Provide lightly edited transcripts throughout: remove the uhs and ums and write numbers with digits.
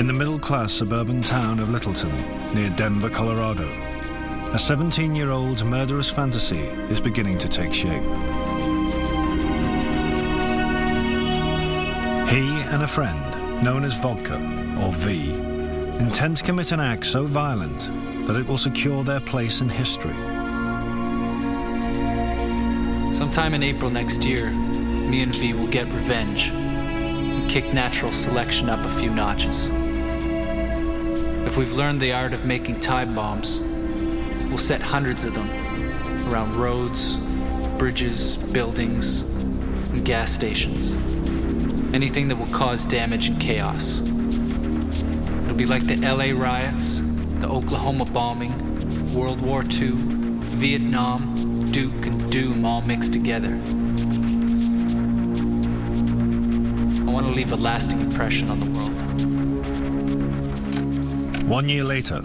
In the middle-class suburban town of Littleton, near Denver, Colorado, a 17-year-old's murderous fantasy is beginning to take shape. He and a friend, known as Vodka, or V, intend to commit an act so violent that it will secure their place in history. Sometime in April next year, me and V will get revenge and kick natural selection up a few notches. If we've learned the art of making time bombs, we'll set hundreds of them around roads, bridges, buildings, and gas stations. Anything that will cause damage and chaos. It'll be like the LA riots, the Oklahoma bombing, World War II, Vietnam, Duke, and Doom all mixed together. I want to leave a lasting impression on the world. 1 year later,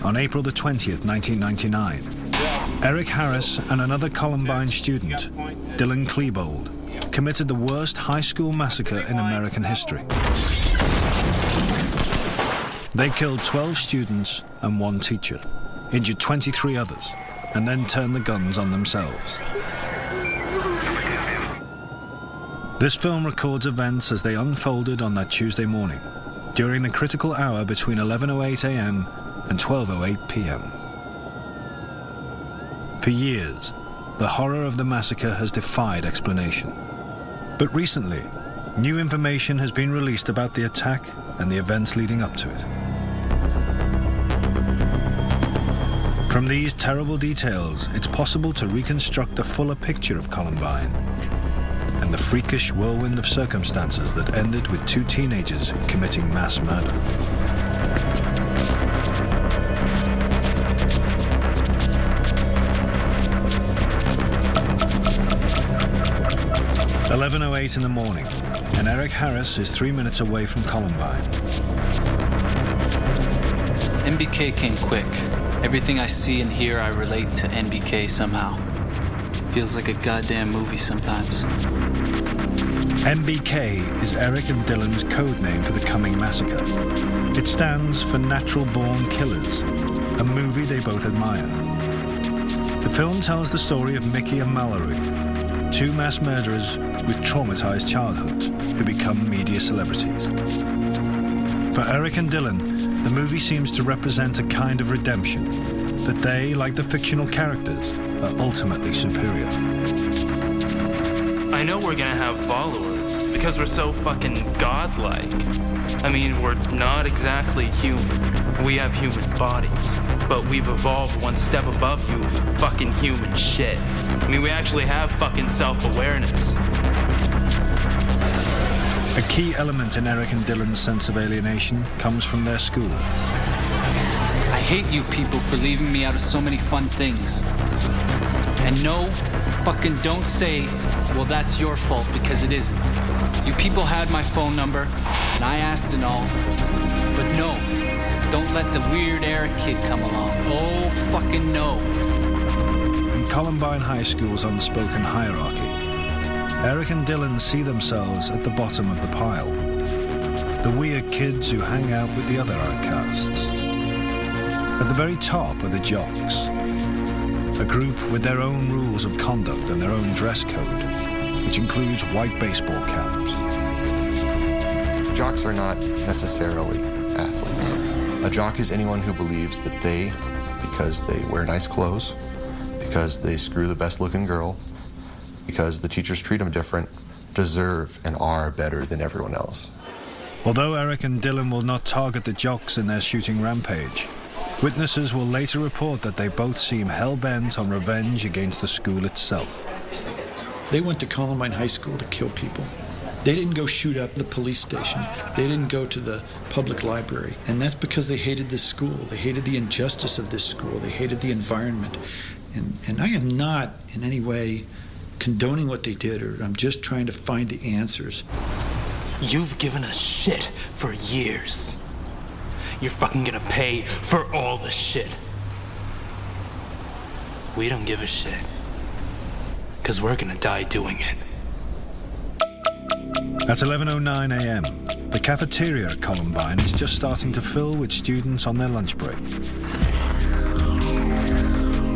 on April the 20th, 1999, Eric Harris and another Columbine student, Dylan Klebold, committed the worst high school massacre in American history. They killed 12 students and 1 teacher, injured 23 others, and then turned the guns on themselves. This film records events as they unfolded on that Tuesday morning, during the critical hour between 11:08 a.m. and 12:08 p.m. For years, the horror of the massacre has defied explanation. But recently, new information has been released about the attack and the events leading up to it. From these terrible details, it's possible to reconstruct a fuller picture of Columbine and the freakish whirlwind of circumstances that ended with 2 teenagers committing mass murder. At 11:08 in the morning, and Eric Harris is 3 minutes away from Columbine. MBK came quick. Everything I see and hear, I relate to MBK somehow. Feels like a goddamn movie sometimes. MBK is Eric and Dylan's code name for the coming massacre. It stands for Natural Born Killers, a movie they both admire. The film tells the story of Mickey and Mallory, 2 mass murderers with traumatized childhoods who become media celebrities. For Eric and Dylan, the movie seems to represent a kind of redemption, that they, like the fictional characters, are ultimately superior. I know we're gonna have followers, because we're so fucking godlike. I mean, we're not exactly human. We have human bodies, but we've evolved one step above you fucking human shit. I mean, we actually have fucking self-awareness. A key element in Eric and Dylan's sense of alienation comes from their school. I hate you people for leaving me out of so many fun things. And no, fucking don't say, well, that's your fault, because it isn't. You people had my phone number, and I asked and all. But no, don't let the weird Eric kid come along. Oh, fucking no. In Columbine High School's unspoken hierarchy, Eric and Dylan see themselves at the bottom of the pile. The weird kids who hang out with the other outcasts. At the very top are the jocks, a group with their own rules of conduct and their own dress code, which includes white baseball caps. Jocks are not necessarily athletes. A jock is anyone who believes that they, because they wear nice clothes, because they screw the best-looking girl, because the teachers treat them different, deserve and are better than everyone else. Although Eric and Dylan will not target the jocks in their shooting rampage, witnesses will later report that they both seem hell-bent on revenge against the school itself. They went to Columbine High School to kill people. They didn't go shoot up the police station. They didn't go to the public library. And that's because they hated this school. They hated the injustice of this school. They hated the environment. And I am not in any way condoning what they did, or I'm just trying to find the answers. You've given us shit for years. You're fucking gonna pay for all the shit. We don't give a shit. 'Cause we're gonna die doing it. At 11:09 a.m., The cafeteria at Columbine is just starting to fill with students on their lunch break.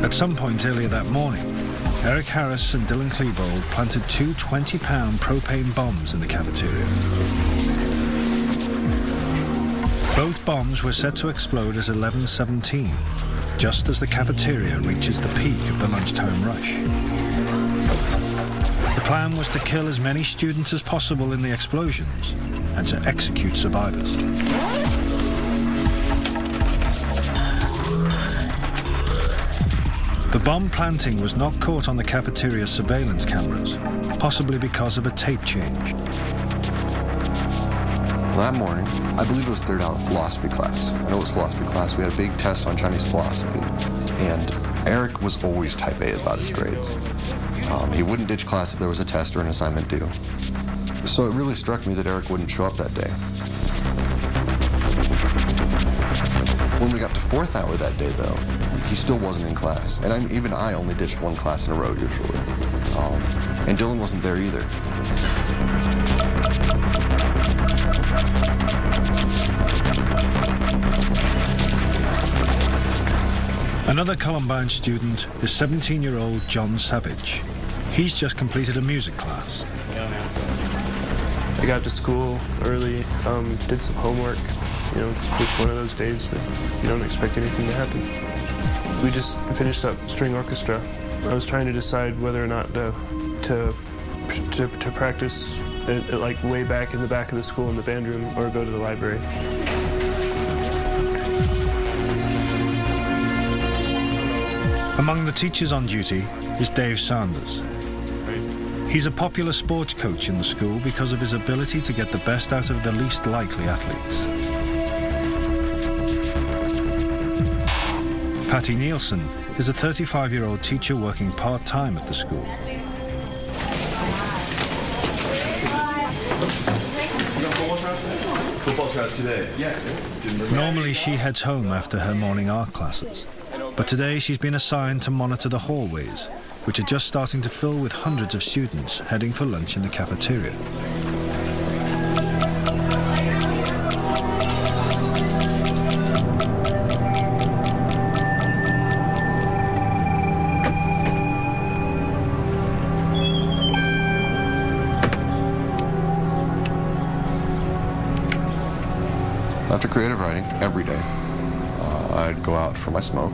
At some point earlier that morning, Eric Harris and Dylan Klebold planted two 20-pound propane bombs in the cafeteria. Both bombs were set to explode at 11:17, just as the cafeteria reaches the peak of the lunchtime rush. The plan was to kill as many students as possible in the explosions and to execute survivors. The bomb planting was not caught on the cafeteria's surveillance cameras, possibly because of a tape change. That morning, I believe it was third hour philosophy class. I know it was philosophy class. We had a big test on Chinese philosophy. And Eric was always type A about his grades. He wouldn't ditch class if there was a test or an assignment due. So it really struck me that Eric wouldn't show up that day. When we got to fourth hour that day, though, he still wasn't in class. And even I only ditched one class in a row, usually. And Dylan wasn't there either. Another Columbine student is 17-year-old John Savage. He's just completed a music class. I got to school early, did some homework. You know, it's just one of those days that you don't expect anything to happen. We just finished up string orchestra. I was trying to decide whether or not to practice like way back in the back of the school in the band room or go to the library. Among the teachers on duty is Dave Sanders. He's a popular sports coach in the school because of his ability to get the best out of the least likely athletes. Patty Nielsen is a 35-year-old teacher working part-time at the school. Football class today. Yeah. Normally she heads home after her morning art classes, but today she's been assigned to monitor the hallways, which are just starting to fill with hundreds of students heading for lunch in the cafeteria. After creative writing, every day, I'd go out for my smoke.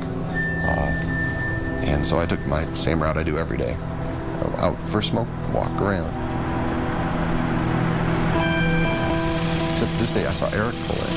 And so I took my same route I do every day. Out for a smoke, walk around. Except this day I saw Eric pull in.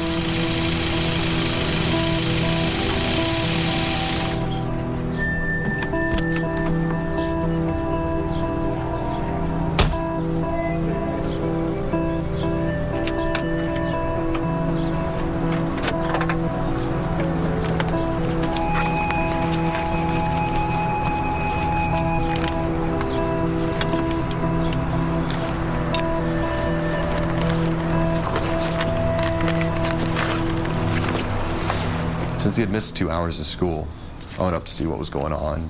Since he had missed 2 hours of school, I went up to see what was going on.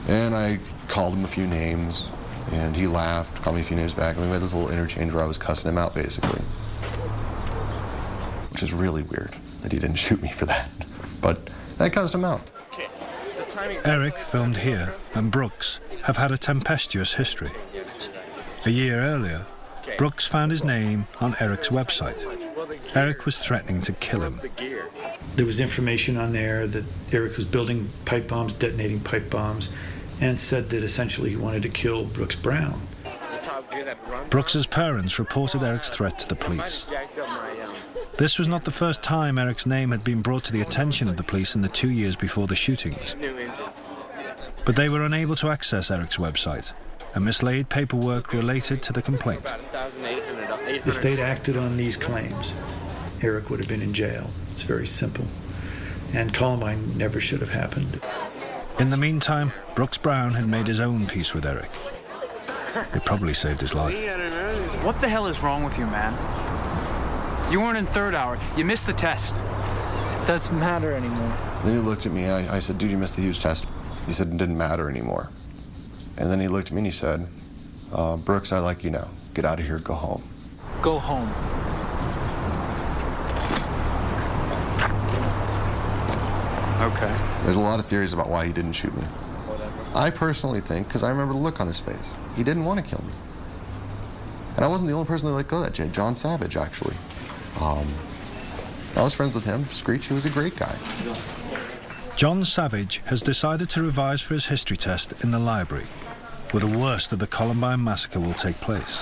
And I called him a few names, and he laughed, called me a few names back, and we had this little interchange where I was cussing him out, basically. Which is really weird that he didn't shoot me for that. But I cussed him out. Eric, filmed here, and Brooks have had a tempestuous history. A year earlier, Brooks found his name on Eric's website. Eric was threatening to kill him. There was information on there that Eric was building pipe bombs, detonating pipe bombs, and said that essentially he wanted to kill Brooks Brown. Brooks's parents reported Eric's threat to the police. This was not the first time Eric's name had been brought to the attention of the police in the 2 years before the shootings. But they were unable to access Eric's website and mislaid paperwork related to the complaint. If they'd acted on these claims, Eric would have been in jail. It's very simple. And Columbine never should have happened. In the meantime, Brooks Brown had made his own peace with Eric. It probably saved his life. What the hell is wrong with you, man? You weren't in third hour. You missed the test. It doesn't matter anymore. Then he looked at me. I said, dude, you missed the huge test. He said it didn't matter anymore. And then he looked at me and he said, Brooks, I like you now. Get out of here, go home. Go home. Okay. There's a lot of theories about why he didn't shoot me. I personally think, because I remember the look on his face, he didn't want to kill me. And I wasn't the only person that let go of that jet. John Savage, actually. I was friends with him. Screech, he was a great guy. John Savage has decided to revise for his history test in the library, where the worst of the Columbine massacre will take place.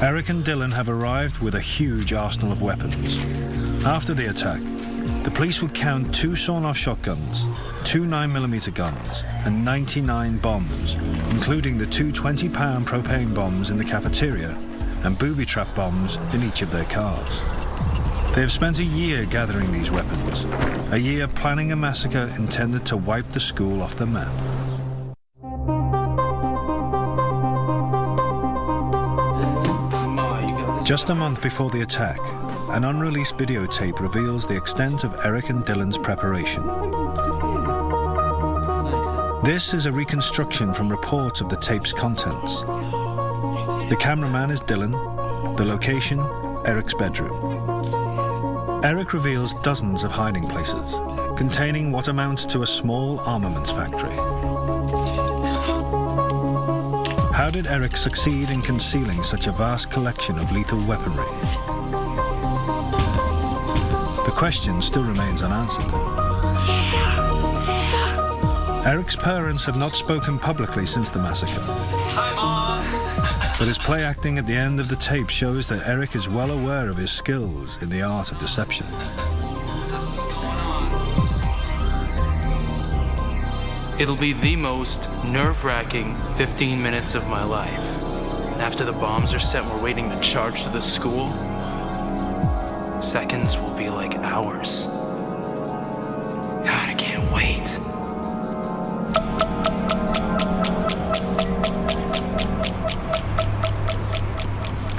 Eric and Dylan have arrived with a huge arsenal of weapons. After the attack, the police would count 2 sawn-off shotguns, 2 9mm guns, and 99 bombs, including the 2 20-pound propane bombs in the cafeteria and booby trap bombs in each of their cars. They have spent a year gathering these weapons, a year planning a massacre intended to wipe the school off the map. Just a month before the attack, an unreleased videotape reveals the extent of Eric and Dylan's preparation. This is a reconstruction from reports of the tape's contents. The cameraman is Dylan, the location, Eric's bedroom. Eric reveals dozens of hiding places, containing what amounts to a small armaments factory. How did Eric succeed in concealing such a vast collection of lethal weaponry? The question still remains unanswered. Eric's parents have not spoken publicly since the massacre. Hi, Mom! But his play acting at the end of the tape shows that Eric is well aware of his skills in the art of deception. What's going on? It'll be the most nerve-wracking 15 minutes of my life. After the bombs are set, we're waiting to charge to the school. Seconds will be like hours. God, I can't wait.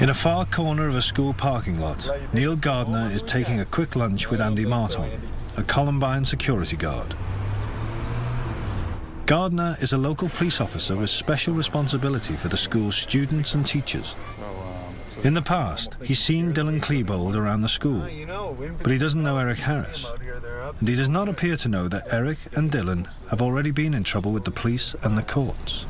In a far corner of a school parking lot, Neil Gardner is taking a quick lunch with Andy Martin, a Columbine security guard. Gardner is a local police officer with special responsibility for the school's students and teachers. In the past, he's seen Dylan Klebold around the school, but he doesn't know Eric Harris. And he does not appear to know that Eric and Dylan have already been in trouble with the police and the courts.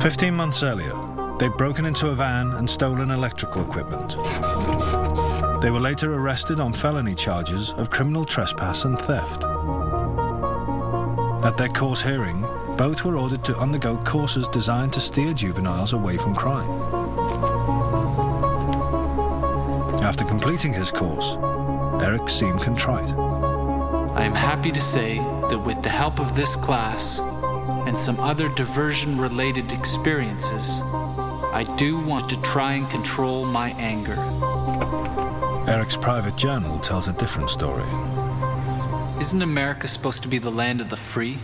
"15 months earlier, they'd broken into a van and stolen electrical equipment. They were later arrested on felony charges of criminal trespass and theft. At their court hearing, both were ordered to undergo courses designed to steer juveniles away from crime. After completing his course, Eric seemed contrite. I am happy to say that with the help of this class and some other diversion-related experiences, I do want to try and control my anger." Eric's private journal tells a different story. Isn't America supposed to be the land of the free?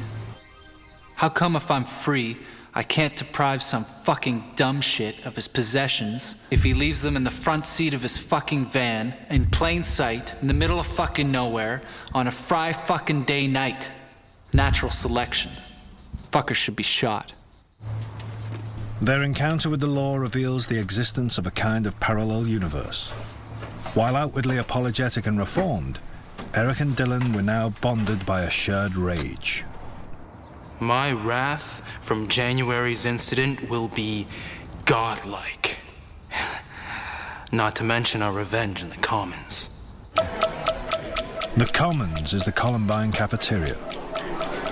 How come if I'm free, I can't deprive some fucking dumb shit of his possessions if he leaves them in the front seat of his fucking van, in plain sight, in the middle of fucking nowhere, on a fucking day night? Natural selection. Fuckers should be shot. Their encounter with the law reveals the existence of a kind of parallel universe. While outwardly apologetic and reformed, Eric and Dylan were now bonded by a shared rage. My wrath from January's incident will be godlike. Not to mention our revenge in the Commons. The Commons is the Columbine cafeteria.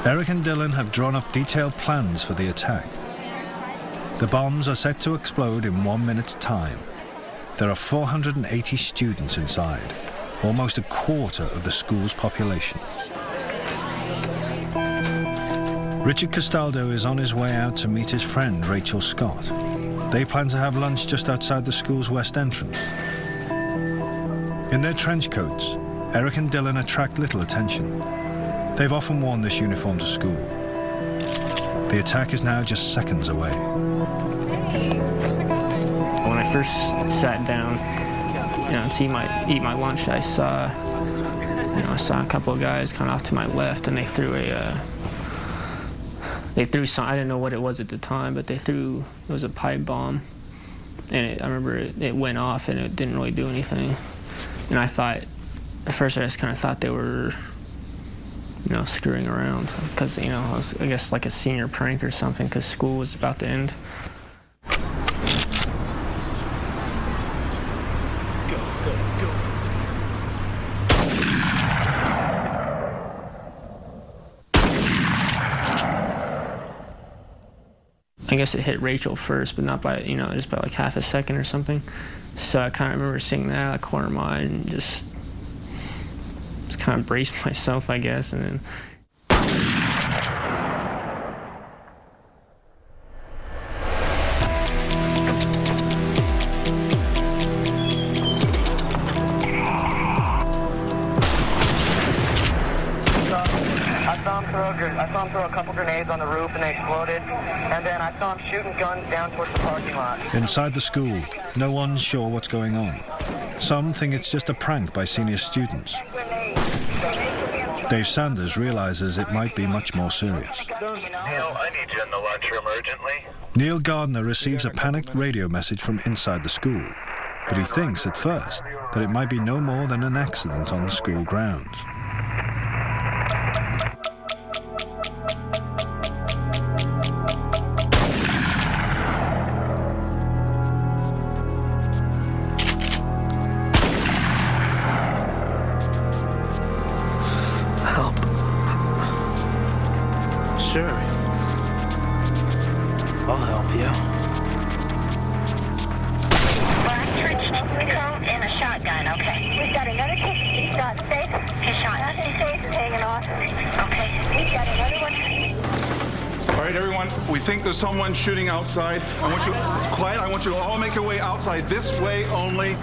Eric and Dylan have drawn up detailed plans for the attack. The bombs are set to explode in 1 minute's time. There are 480 students inside, almost a quarter of the school's population. Richard Castaldo is on his way out to meet his friend Rachel Scott. They plan to have lunch just outside the school's west entrance. In their trench coats, Eric and Dylan attract little attention. They've often worn this uniform to school. The attack is now just seconds away. When I first sat down, to eat my lunch, I saw a couple of guys kind of off to my left, and they threw some, I didn't know what it was at the time, but it was a pipe bomb. And I remember it went off and it didn't really do anything. And I thought, at first I just kind of thought they were, screwing around. Because, it was, I guess, like a senior prank or something, because school was about to end. I guess it hit Rachel first, but not by, just by like half a second or something. So I kind of remember seeing that out of the corner of my eye and just kind of braced myself, I guess, and then. I saw him throw a couple grenades on the roof and they exploded, and then I saw him shooting guns down towards the parking lot. Inside the school, no one's sure what's going on. Some think it's just a prank by senior students. Dave Sanders realizes it might be much more serious. Neil, I need you in the lunchroom urgently. Neil Gardner receives a panicked radio message from inside the school, but he thinks at first that it might be no more than an accident on the school grounds. Sure. I'll help you. Black trench coat and a shotgun, okay. We've got another kid. He's got safe. His shotgun safe is hanging off. Okay. We've got another one. All right, everyone, we think there's someone shooting outside. I want you quiet. I want you to all make your way outside this way only.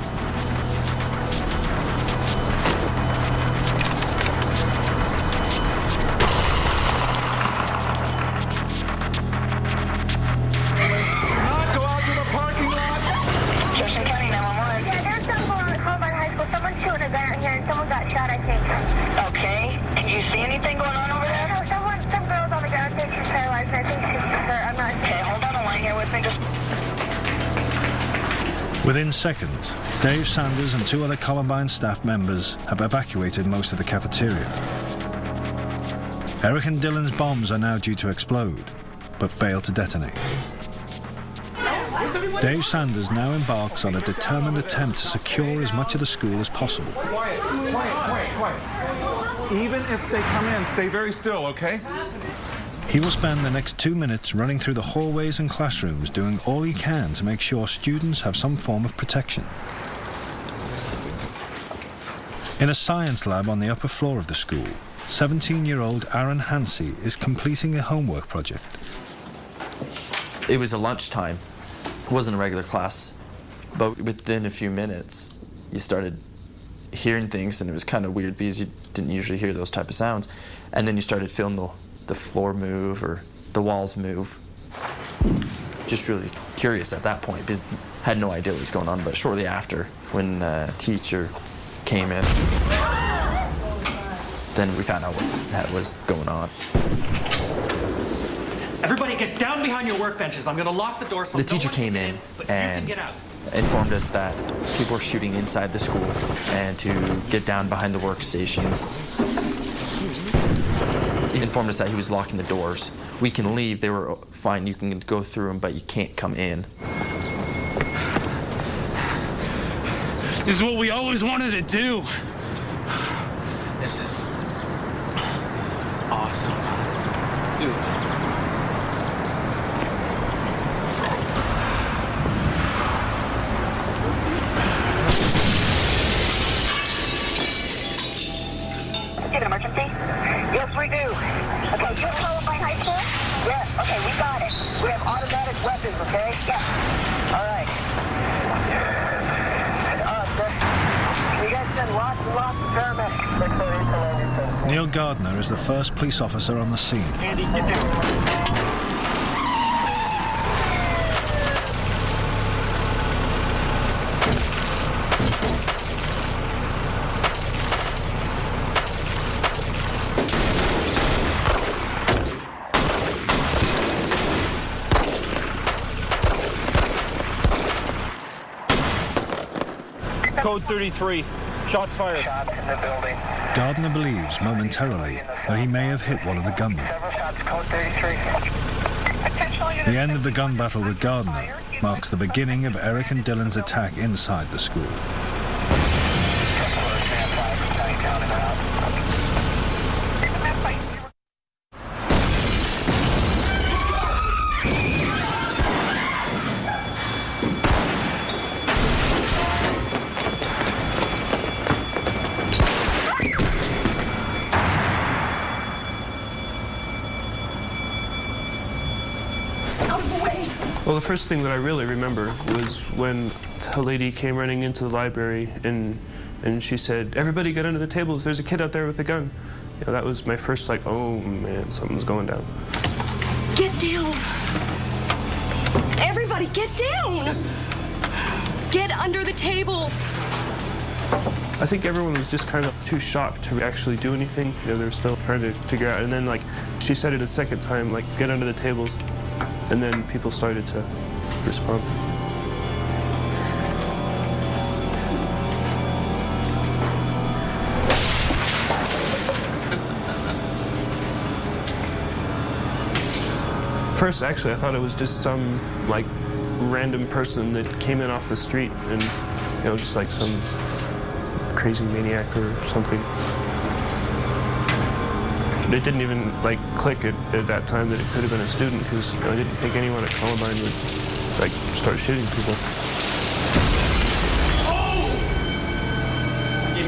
Within seconds, Dave Sanders and 2 other Columbine staff members have evacuated most of the cafeteria. Eric and Dylan's bombs are now due to explode, but fail to detonate. Dave Sanders now embarks on a determined attempt to secure as much of the school as possible. Quiet, quiet, quiet, quiet. Even if they come in, stay very still, okay? He will spend the next 2 minutes running through the hallways and classrooms, doing all he can to make sure students have some form of protection. In a science lab on the upper floor of the school, 17-year-old Aaron Hansey is completing a homework project. It was a lunchtime. It wasn't a regular class, but within a few minutes, you started hearing things, and it was kind of weird because you didn't usually hear those type of sounds. And then you started feeling the floor move or the walls move. Just really curious at that point because I had no idea what was going on. But shortly after, when a teacher came in, then we found out what was going on. Everybody get down behind your workbenches. I'm going to lock the door so the teacher came in and informed us that people were shooting inside the school and to get down behind the workstations. He informed us that he was locking the doors. We can leave. They were fine. You can go through them, but you can't come in. This is what we always wanted to do. This is awesome. Let's do it. Emergency? Yes, we do. Okay, you have Columbine High School? Yes. Okay, we got it. We have automatic weapons, okay? Yes. All right. You guys send lots and lots of paramedics. Neil Gardner is the first police officer on the scene. Andy, get there. code 33. Shots fired. Shots in the building. Gardner believes momentarily that he may have hit one of the gunmen. Several shots, code 33. The end of the gun battle with Gardner marks the beginning of Eric and Dylan's attack inside the school. Well, the first thing that I really remember was when a lady came running into the library and she said, "Everybody get under the tables, there's a kid out there with a gun." You know, that was my first, like, oh man, something's going down. Get down. Everybody get down. Get under the tables. I think everyone was just kind of too shocked to actually do anything. You know, they were still trying to figure out. And then, like, she said it a second time, like, get under the tables. And then people started to respond. First, actually, I thought it was just some, like, random person that came in off the street and, you know, just like some crazy maniac or something. It didn't even, like, click at that time that it could have been a student, because, you know, I didn't think anyone at Columbine would, like, start shooting people. Oh!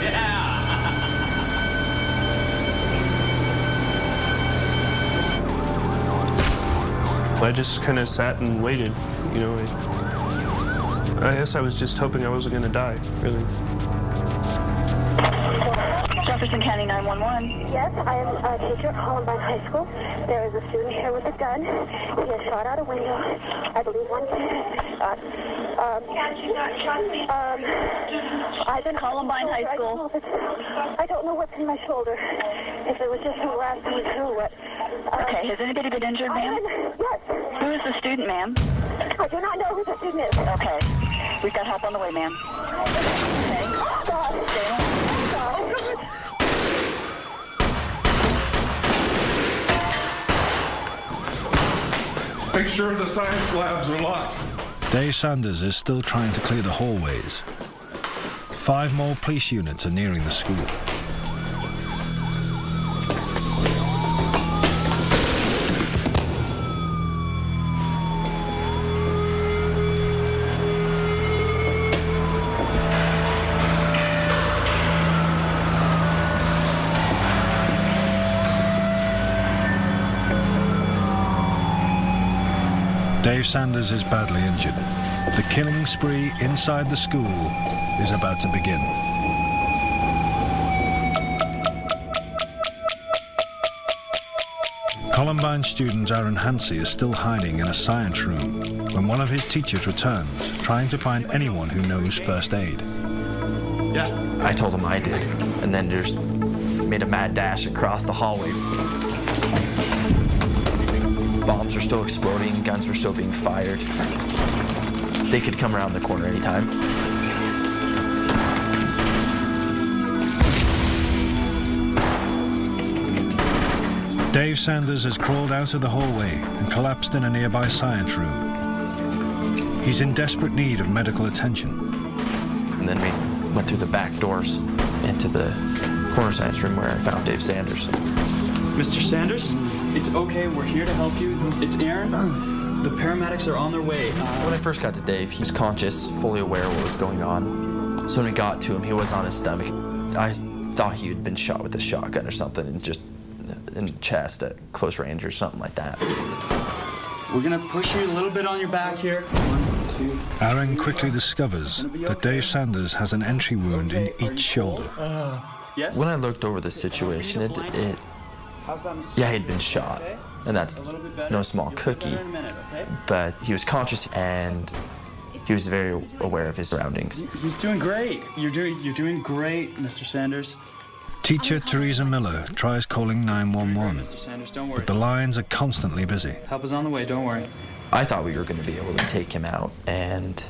Yeah! I just kind of sat and waited, you know. I guess I was just hoping I wasn't going to die, really. Jefferson County 911. Yes, I am a teacher at Columbine High School. There is a student here with a gun. He has shot out a window. I believe one I've been Columbine High School. I don't know what's in my shoulder. If it was just a last one through what. Okay, has anybody been injured, ma'am? Yes. Who is the student, ma'am? I do not know who the student is. Okay. We've got help on the way, ma'am. Okay. Oh, God. Stay on. Oh, God. Make sure the science labs are locked. Dave Sanders is still trying to clear the hallways. 5 more police units are nearing the school. Dave Sanders is badly injured. The killing spree inside the school is about to begin. Columbine student Aaron Hansey is still hiding in a science room when one of his teachers returns, trying to find anyone who knows first aid. Yeah. I told him I did, and then just made a mad dash across the hallway. Bombs were still exploding, guns were still being fired. They could come around the corner anytime. Dave Sanders has crawled out of the hallway and collapsed in a nearby science room. He's in desperate need of medical attention. And then we went through the back doors into the corner science room where I found Dave Sanders. Mr. Sanders, it's okay, we're here to help you. It's Aaron. The paramedics are on their way. When I first got to Dave, he was conscious, fully aware of what was going on. So when we got to him, he was on his stomach. I thought he had been shot with a shotgun or something, and just in the chest at close range or something like that. We're gonna push you a little bit on your back here. 1, 2. Aaron quickly discovers that Dave Sanders has an entry wound in each shoulder. Yes? When I looked over the situation, yeah, he'd been shot, and that's no small cookie, but he was conscious and he was very aware of his surroundings. He's doing great. You're doing great, Mr. Sanders. Teacher Teresa Miller tries calling 911, but the lines are constantly busy. Help is on the way, don't worry. I thought we were going to be able to take him out, and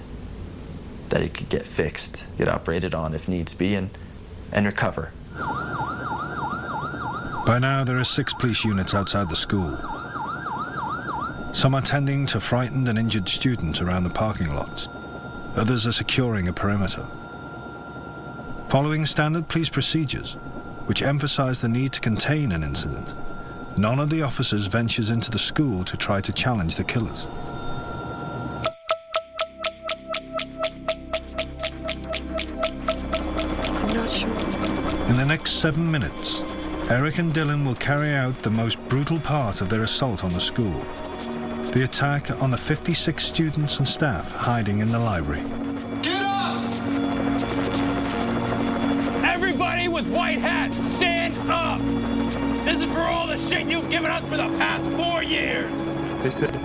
that he could get fixed, get operated on if needs be, and recover. By now, there are 6 police units outside the school. Some are tending to frightened and injured students around the parking lots. Others are securing a perimeter. Following standard police procedures, which emphasize the need to contain an incident, none of the officers ventures into the school to try to challenge the killers. I'm not sure. In the next 7 minutes, Eric and Dylan will carry out the most brutal part of their assault on the school. The attack on the 56 students and staff hiding in the library. Get up! Everybody with white hats, stand up! This is for all the shit you've given us for the past 4 years! They said,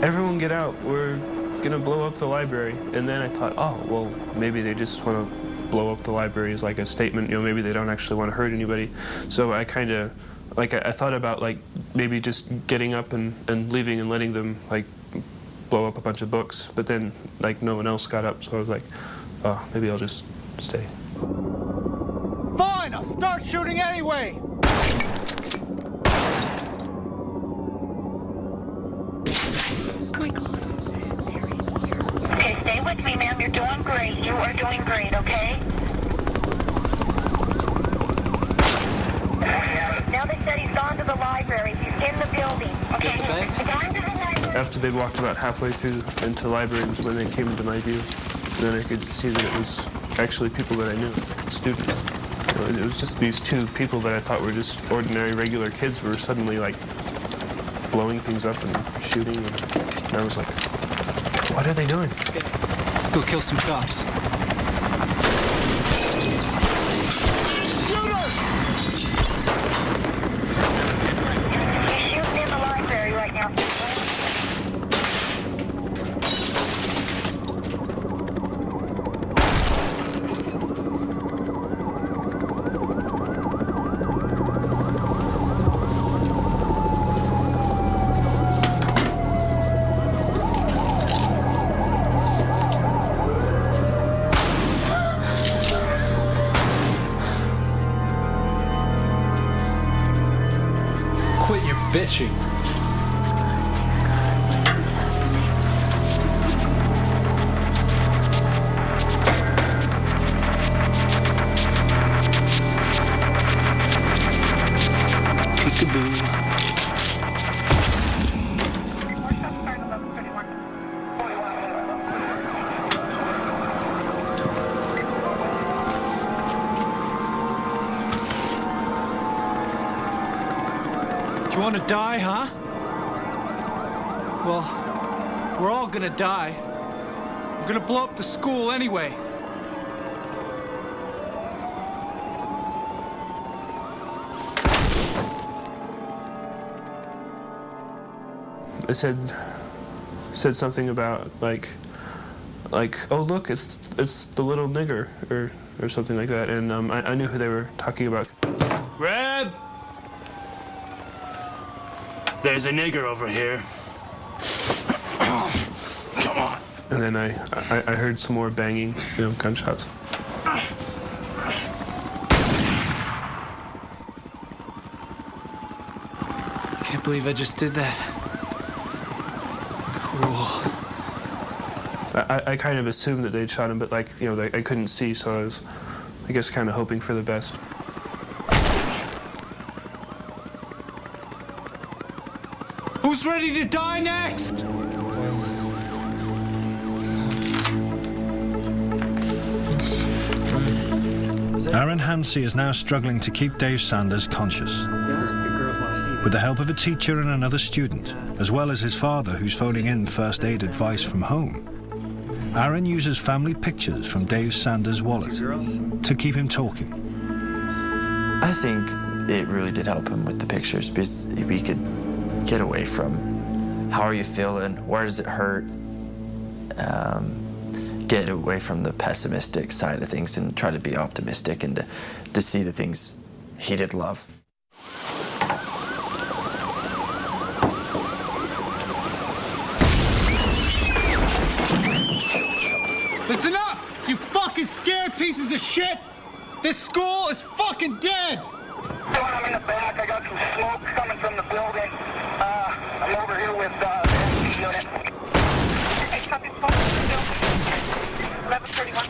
everyone get out, we're gonna blow up the library. And then I thought, oh, well, maybe they just want to blow up the library as like a statement, you know, maybe they don't actually want to hurt anybody. So I kind of, like, I thought about, like, maybe just getting up and leaving and letting them, like, blow up a bunch of books. But then, like, no one else got up, so I was like, oh, maybe I'll just stay. Fine, I'll start shooting anyway! My God. Okay, stay with me, ma'am. You're doing great. You are doing great, okay? Now they said he's gone to the library. He's in the building. Okay? After they walked about halfway through into the library was when they came into my view. And then I could see that it was actually people that I knew, students. You know, it was just these 2 people that I thought were just ordinary, regular kids were suddenly, like, blowing things up and shooting. And I was like, what are they doing? Let's go kill some cops. Quit your bitching. Peekaboo. You want to die, huh? Well, we're all gonna die. We're gonna blow up the school anyway. It said something about like, oh look, it's the little nigger or something like that, and I knew who they were talking about. Reb! There's a nigger over here. Come on. And then I heard some more banging, you know, gunshots. Can't believe I just did that. Cool. I kind of assumed that they'd shot him, but, like, you know, I couldn't see, so I was, I guess, kind of hoping for the best. Who's ready to die next? Aaron Hansey is now struggling to keep Dave Sanders conscious. With the help of a teacher and another student, as well as his father who's phoning in first aid advice from home, Aaron uses family pictures from Dave Sanders' wallet to keep him talking. I think it really did help him with the pictures because we could get away from how are you feeling, where does it hurt, get away from the pessimistic side of things and try to be optimistic and to see the things he did love. Listen up! pieces of shit! This school is fucking dead! I'm in the back. I got some smoke coming from the building. I'm over here with the energy unit. Hey, copy smoke from the building. 1131.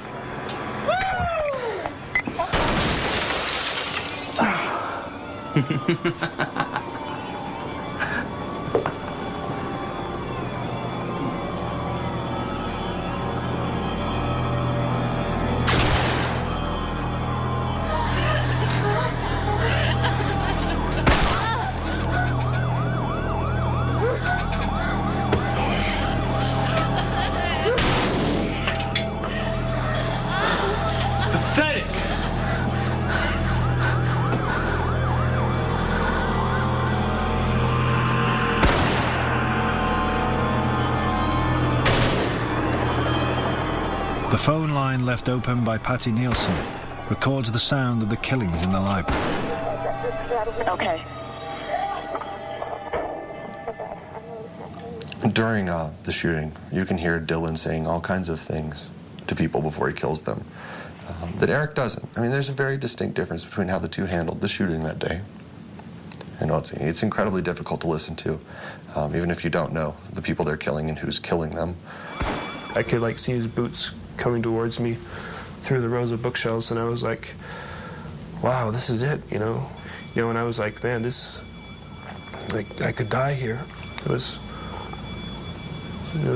Pathetic! The phone line left open by Patty Nielsen records the sound of the killings in the library. Okay. During the shooting, you can hear Dylan saying all kinds of things to people before he kills them that Eric doesn't. I mean, there's a very distinct difference between how the two handled the shooting that day. You know, it's incredibly difficult to listen to, even if you don't know the people they're killing and who's killing them. I could like see his boots coming towards me through the rows of bookshelves, and I was like, wow, this is it, you know? And I was like, man, this, like, I could die here. It was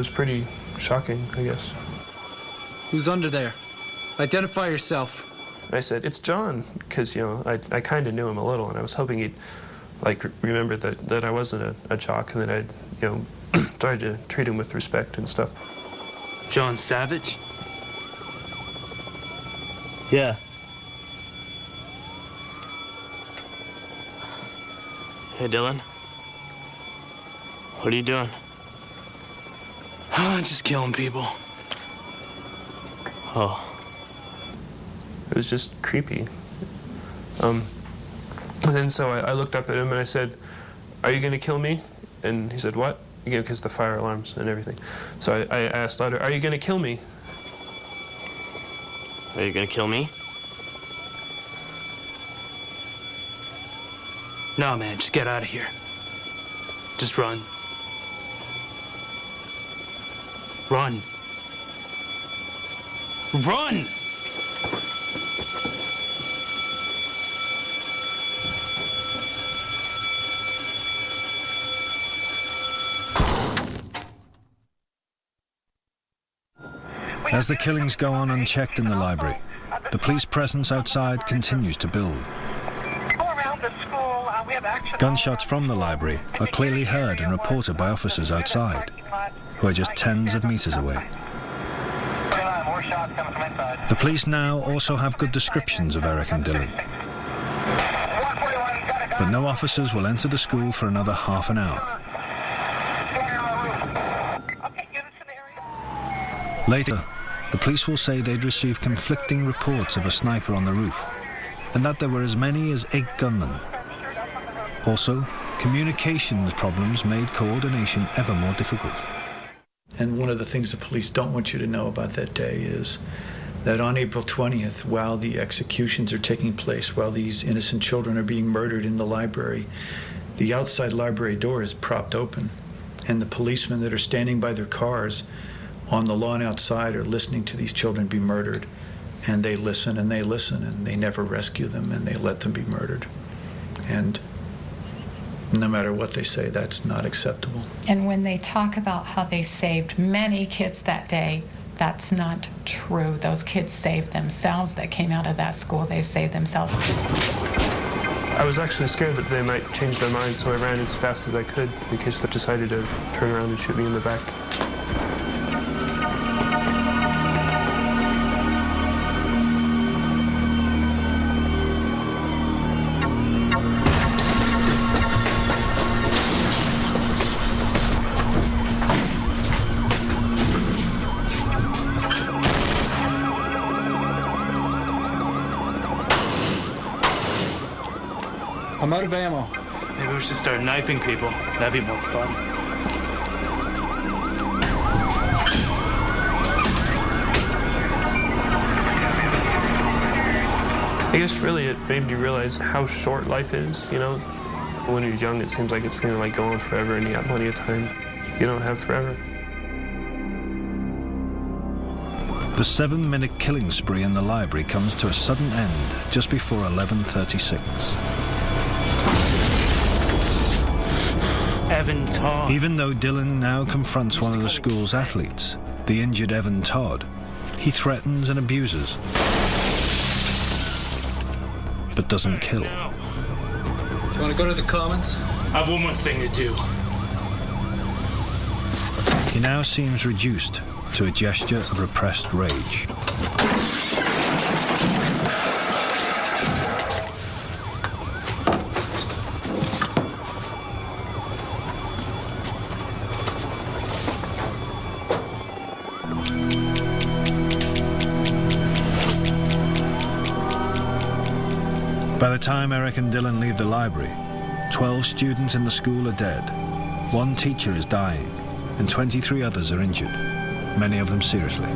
pretty shocking, I guess. Who's under there? Identify yourself. I said, it's John, because, I kind of knew him a little, and I was hoping he'd, like, remember that I wasn't a jock, and that I'd, tried to treat him with respect and stuff. John Savage? Yeah. Hey, Dylan. What are you doing? Just killing people. Oh. It was just creepy. And then so I looked up at him and I said, are you going to kill me? And he said, what? Because the fire alarms and everything. So I asked louder, are you going to kill me? Are you gonna kill me? No, man, just get out of here. Just run. Run. Run! As the killings go on unchecked in the library, the police presence outside continues to build. Gunshots from the library are clearly heard and reported by officers outside, who are just tens of meters away. The police now also have good descriptions of Eric and Dylan. But no officers will enter the school for another half an hour. Later, the police will say they'd received conflicting reports of a sniper on the roof, and that there were as many as 8 gunmen. Also, communications problems made coordination ever more difficult. And one of the things the police don't want you to know about that day is that on April 20th, while the executions are taking place, while these innocent children are being murdered in the library, the outside library door is propped open, and the policemen that are standing by their cars on the lawn outside are listening to these children be murdered. And they listen and they listen, and they never rescue them, and they let them be murdered. And no matter what they say, that's not acceptable. And when they talk about how they saved many kids that day, that's not true. Those kids saved themselves that came out of that school. They saved themselves. I was actually scared that they might change their minds, so I ran as fast as I could in case they decided to turn around and shoot me in the back. I'm out of ammo. Maybe we should start knifing people. That'd be more fun. I guess really it made me realize how short life is, you know? When you're young, it seems like it's gonna like go on forever and you got plenty of time. You don't have forever. The 7-minute killing spree in the library comes to a sudden end just before 11:36. Evan Todd. Even though Dylan now confronts one of the school's athletes, the injured Evan Todd, he threatens and abuses, but doesn't kill. Do you want to go to the Commons? I have one more thing to do. He now seems reduced to a gesture of repressed rage. By the time Eric and Dylan leave the library, 12 students in the school are dead, 1 teacher is dying, and 23 others are injured, many of them seriously.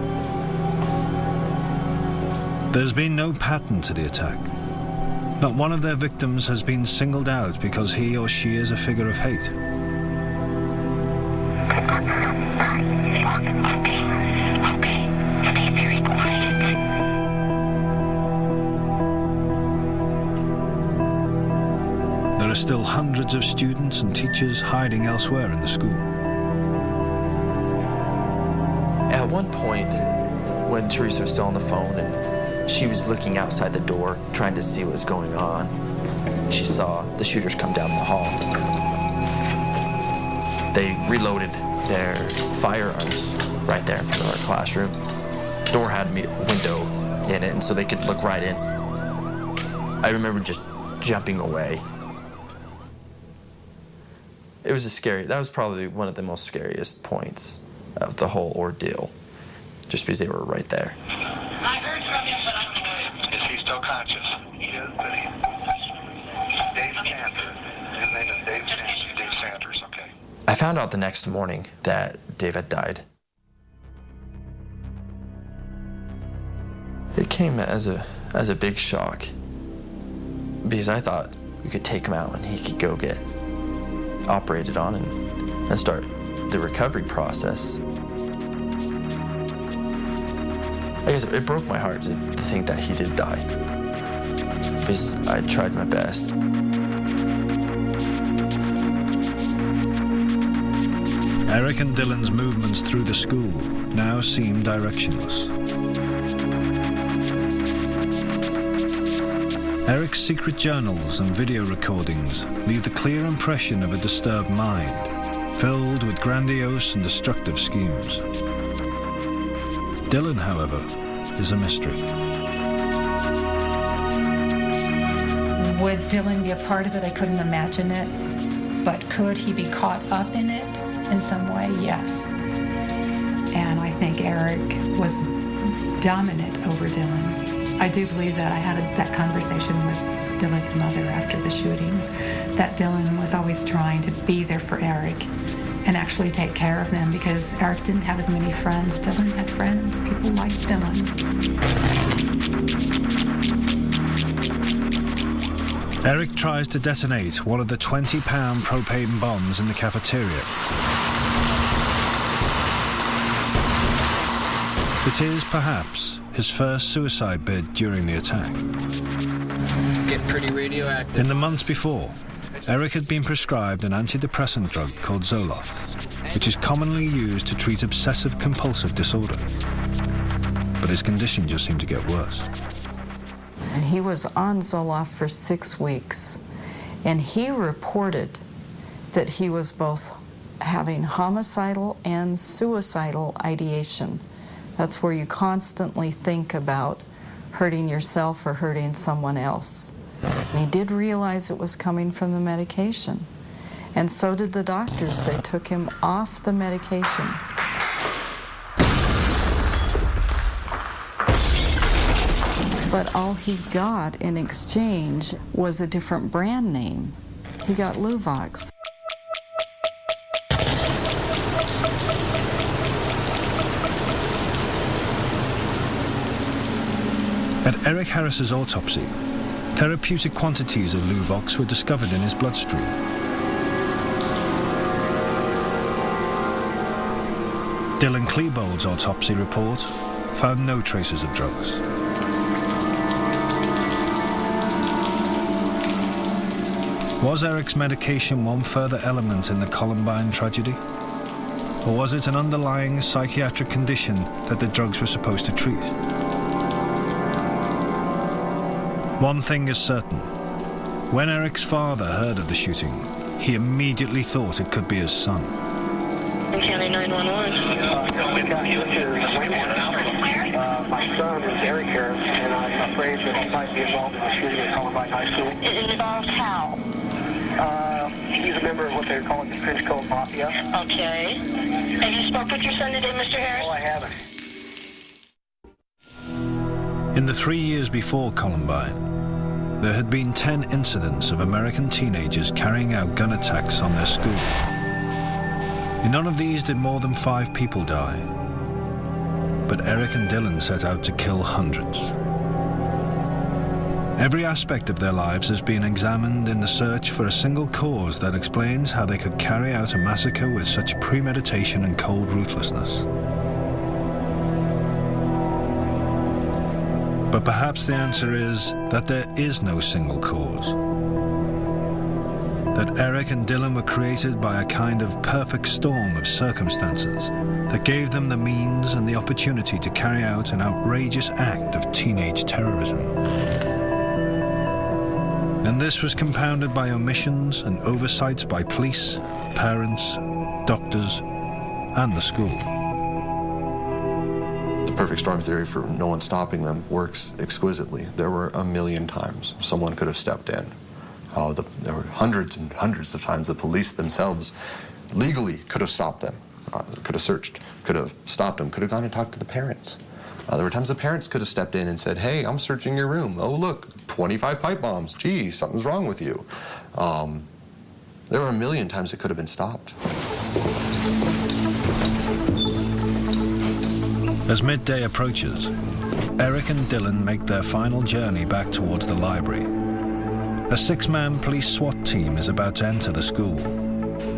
There's been no pattern to the attack. Not one of their victims has been singled out because he or she is a figure of hate. There are still hundreds of students and teachers hiding elsewhere in the school. At one point, when Teresa was still on the phone and she was looking outside the door, trying to see what was going on, she saw the shooters come down the hall. They reloaded their firearms right there in front of our classroom. Door had a window in it, and so they could look right in. I remember just jumping away. It was that was probably one of the most scariest points of the whole ordeal, just because they were right there. I heard from him, but I don't know. Is he still conscious? He is, but he's Dave Sanders. His name is Dave Sanders. Dave Sanders, okay. I found out the next morning that Dave had died. It came as a big shock, because I thought we could take him out and he could go get operated on and start the recovery process. I guess it broke my heart to think that he did die, because I tried my best. Eric and Dylan's movements through the school now seem directionless. Eric's secret journals and video recordings leave the clear impression of a disturbed mind, filled with grandiose and destructive schemes. Dylan, however, is a mystery. Would Dylan be a part of it? I couldn't imagine it. But could he be caught up in it in some way? Yes. And I think Eric was dominant over Dylan. I do believe that I had that conversation with Dylan's mother after the shootings, that Dylan was always trying to be there for Eric and actually take care of them, because Eric didn't have as many friends. Dylan had friends. People liked Dylan. Eric tries to detonate one of the 20-pound propane bombs in the cafeteria. It is, perhaps, his first suicide bid during the attack. Get pretty radioactive. In the months before, Eric had been prescribed an antidepressant drug called Zoloft, which is commonly used to treat obsessive-compulsive disorder. But his condition just seemed to get worse. And he was on Zoloft for 6 weeks, and he reported that he was both having homicidal and suicidal ideation. That's where you constantly think about hurting yourself or hurting someone else. And he did realize it was coming from the medication. And so did the doctors. They took him off the medication. But all he got in exchange was a different brand name. He got Luvox. At Eric Harris's autopsy, Therapeutic quantities of Luvox were discovered in his bloodstream. Dylan Klebold's autopsy report found no traces of drugs. Was Eric's medication one further element in the Columbine tragedy? Or was it an underlying psychiatric condition that the drugs were supposed to treat? One thing is certain. When Eric's father heard of the shooting, he immediately thought it could be his son. County 911. We've got switches. My son is Eric here, and I'm afraid that he might be involved in the shooting at Columbine High School. Involved how? He's a member of what they're calling the Trench Coat Mafia. Okay. Have you spoke with your son today, Mr. Harris? Oh, I haven't. In the 3 years before Columbine, there had been 10 incidents of American teenagers carrying out gun attacks on their school. In none of these did more than 5 people die. But Eric and Dylan set out to kill hundreds. Every aspect of their lives has been examined in the search for a single cause that explains how they could carry out a massacre with such premeditation and cold ruthlessness. But perhaps the answer is that there is no single cause. That Eric and Dylan were created by a kind of perfect storm of circumstances that gave them the means and the opportunity to carry out an outrageous act of teenage terrorism. And this was compounded by omissions and oversights by police, parents, doctors, and the school. The perfect storm theory for no one stopping them works exquisitely. There were a million times someone could have stepped in. There were hundreds and hundreds of times the police themselves legally could have stopped them, could have searched, could have stopped them, could have gone and talked to the parents. There were times the parents could have stepped in and said, hey, I'm searching your room. Oh, look, 25 pipe bombs. Gee, something's wrong with you. There were a million times it could have been stopped. As midday approaches, Eric and Dylan make their final journey back towards the library. A 6-man police SWAT team is about to enter the school,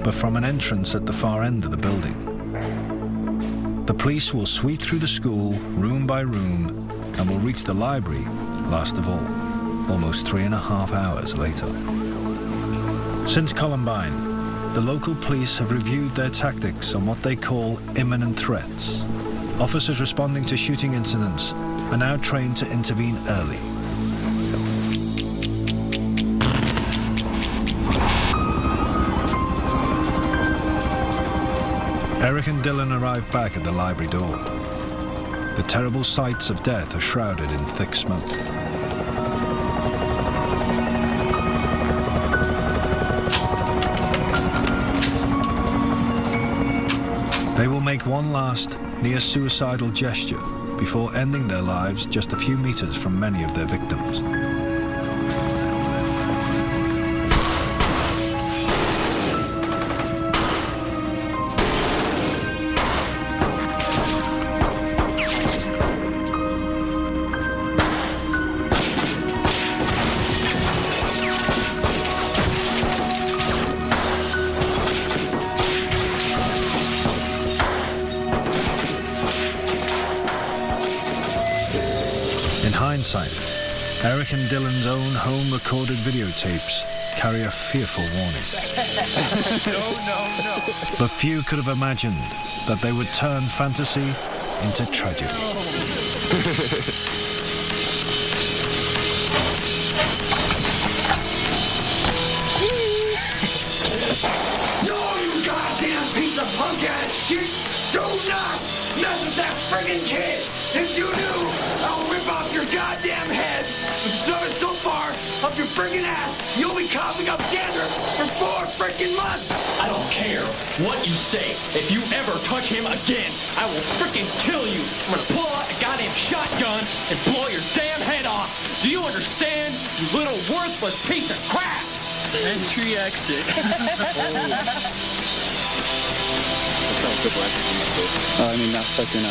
but from an entrance at the far end of the building. The police will sweep through the school, room by room, and will reach the library, last of all, almost 3.5 hours later. Since Columbine, the local police have reviewed their tactics on what they call imminent threats. Officers responding to shooting incidents are now trained to intervene early. Eric and Dylan arrive back at the library door. The terrible sights of death are shrouded in thick smoke. They will make one last near-suicidal gesture before ending their lives just a few meters from many of their victims. Eric and Dylan's own home-recorded videotapes carry a fearful warning. No. But few could have imagined that they would turn fantasy into tragedy. No, you goddamn piece of punk-ass shit! Do not mess with that friggin' kid! If you do, I'll rip off your goddamn head and shove it so far up your friggin' ass, you'll be coughing up dandruff for 4 frickin' months! I don't care what you say. If you ever touch him again, I will frickin' kill you. I'm gonna pull out a goddamn shotgun and blow your damn head off. Do you understand, you little worthless piece of crap? Entry exit. I mean, not fucking